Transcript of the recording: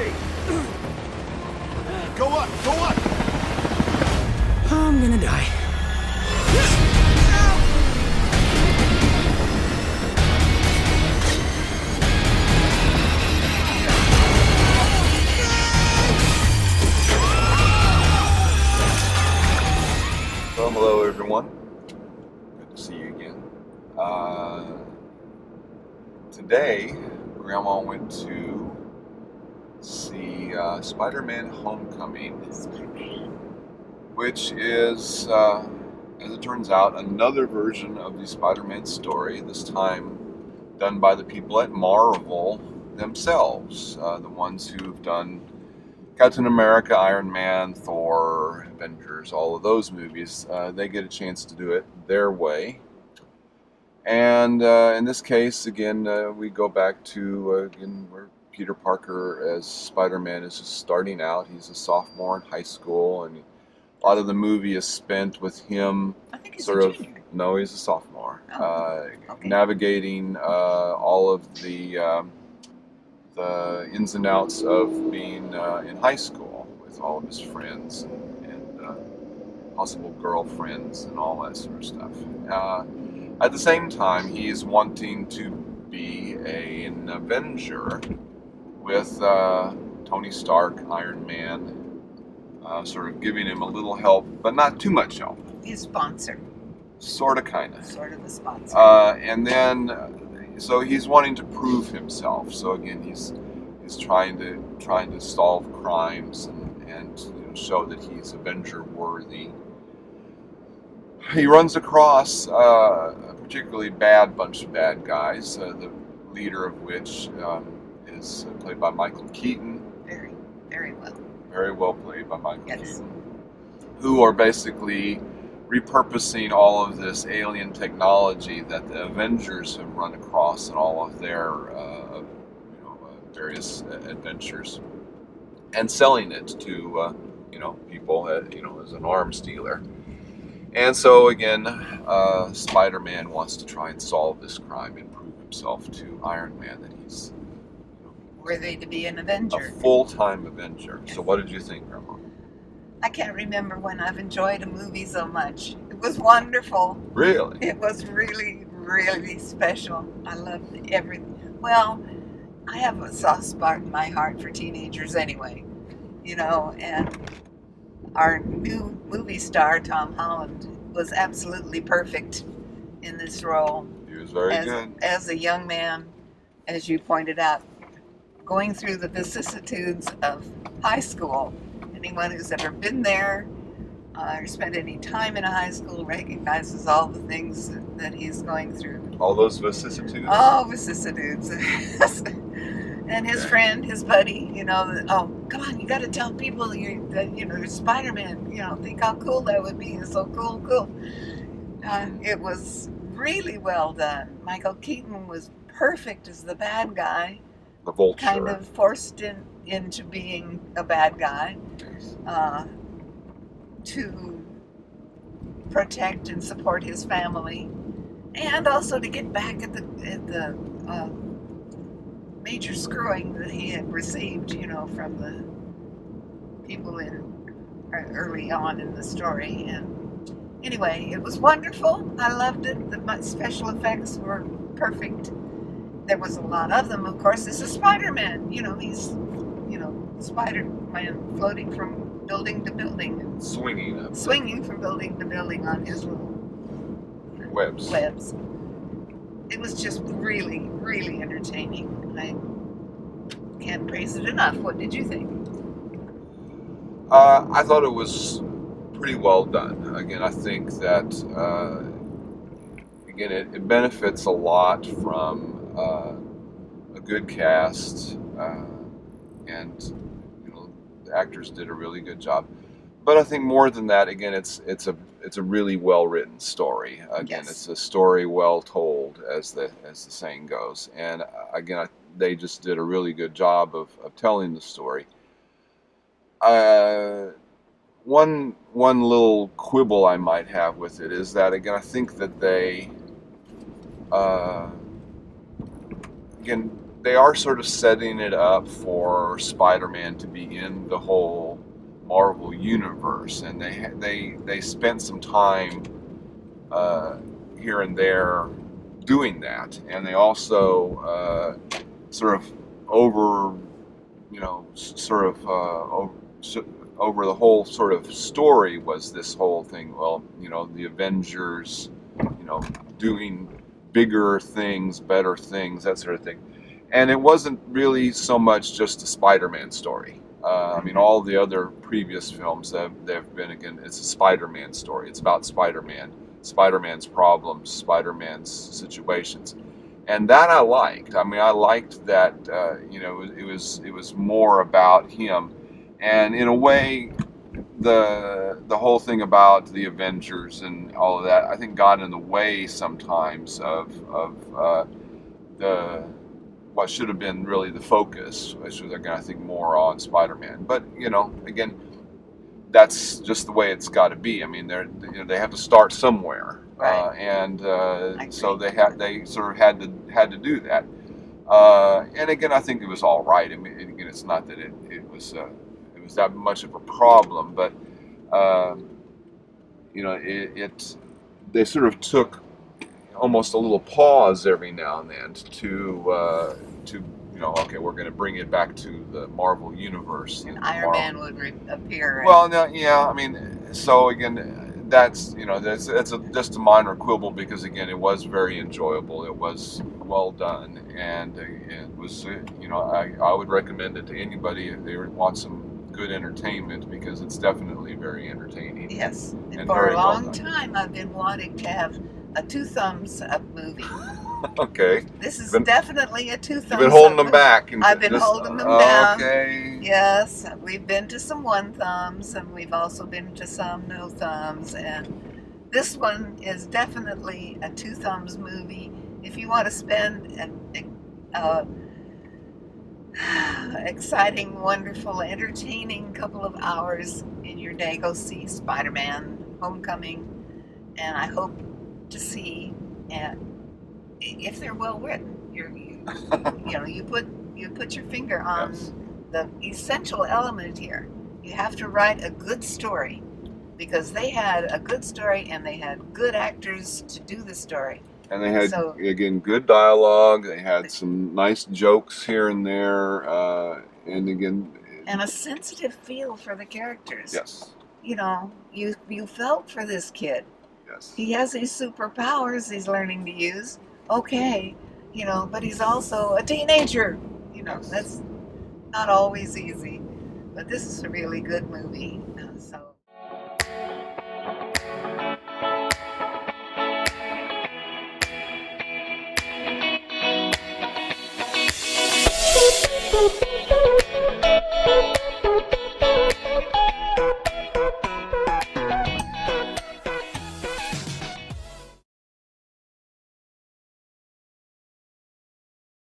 Hey! Go up! Go up! I'm gonna die. Well, hello everyone. Good to see you again. Today, Grandma went to see Spider-Man Homecoming, which is, as it turns out, another version of the Spider-Man story, this time done by the people at Marvel themselves, the ones who've done Captain America, Iron Man, Thor, Avengers, all of those movies. They get a chance to do it their way. And in this case, again, we go back to again where Peter Parker as Spider-Man is just starting out. He's a sophomore in high school, and a lot of the movie is spent with him I think he's sort a of... junior. No, he's a sophomore. Okay. Navigating all of the ins and outs of being in high school with all of his friends and possible girlfriends and all that sort of stuff. At the same time, he is wanting to be an Avenger with Tony Stark, Iron Man, sort of giving him a little help, but not too much help. He's a sponsor. Sort of, kind of. Sort of a sponsor. And then, so he's wanting to prove himself. So again, he's trying to solve crimes and you know, show that he's Avenger worthy. He runs across a particularly bad bunch of bad guys. The leader of which is played by Michael Keaton. Very, very well. Very well played by Michael Yes. Keaton. Who are basically repurposing all of this alien technology that the Avengers have run across in all of their various adventures, and selling it to people as an arms dealer. And so again, Spider-Man wants to try and solve this crime and prove himself to Iron Man that he's Worthy to be an a Avenger. full-time Avenger. Yes. So what did you think, Grandma? I can't remember when I've enjoyed a movie so much. It was wonderful. Really? It was really, really special. I loved everything. Well, I have a soft spot in my heart for teenagers anyway, and our new movie star, Tom Holland, was absolutely perfect in this role. He was very good. As a young man, as you pointed out, going through the vicissitudes of high school. Anyone who's ever been there or spent any time in a high school recognizes all the things that he's going through. All those vicissitudes? Oh, vicissitudes. And his friend, his buddy, oh, come on, you got to tell people you're Spider-Man, think how cool that would be. It's so cool. It was really well done. Michael Keaton was perfect as the bad guy. The Vulture. Kind of forced into being a bad guy to protect and support his family, and also to get back at the major screwing that he had received, from the people early on in the story. And anyway, it was wonderful. I loved it. The special effects were perfect. There was a lot of them, of course. This is Spider-Man. He's, Spider-Man floating from building to building. And swinging from building to building on his little webs. It was just really, really entertaining. I can't praise it enough. What did you think? I thought it was pretty well done. Again, I think that it benefits a lot from a good cast, and the actors did a really good job. But I think more than that, again, it's a really well written story. Again, Yes. It's a story well told, as the saying goes. And again, they just did a really good job of telling the story. One little quibble I might have with it is that, again, I think that they again, they are sort of setting it up for Spider-Man to be in the whole Marvel universe, and they spent some time here and there doing that, and they also sort of over over the whole sort of story was this whole thing. Well, the Avengers, doing bigger things, better things, that sort of thing. And it wasn't really so much just a Spider-Man story. I mean, all the other previous films they've been, again, it's a Spider-Man story. It's about Spider-Man, Spider-Man's problems, Spider-Man's situations, and that I liked. I mean, I liked that. It was more about him, and in a way, the whole thing about the Avengers and all of that, I think, got in the way sometimes of the what should have been really the focus, which was, again, I think, more on Spider-Man. But again, that's just the way it's got to be. I mean, they have to start somewhere, Right. and so they sort of had to do that. And again, I think it was all right. I mean, again, it's not that it was that much of a problem, but they sort of took almost a little pause every now and then to okay, we're going to bring it back to the Marvel universe. And Iron Man would appear. Well, no, yeah, I mean, so again, that's just a minor quibble, because again, it was very enjoyable. It was well done, and it was I would recommend it to anybody if they want some good entertainment, because it's definitely very entertaining. Yes, and very for a well long done. time I've been wanting to have a two thumbs up movie. Okay. This is Been- definitely a two thumbs You've been holding up them back. And I've been holding them down. Okay. Yes, we've been to some one thumbs, and we've also been to some no thumbs, and this one is definitely a two thumbs movie. If you want to spend an exciting, wonderful, entertaining couple of hours in your day, go see Spider-Man Homecoming, and I hope to see, if they're well written, you put your finger on Yes. the essential element here. You have to write a good story, because they had a good story and they had good actors to do the story. And they had, So- again, good dialogue. They had some nice jokes here and there. And again, And a sensitive feel for the characters. yes, You felt for this kid. yes. He has these superpowers he's learning to use. Okay, but he's also a teenager. That's not always easy. But this is a really good movie. So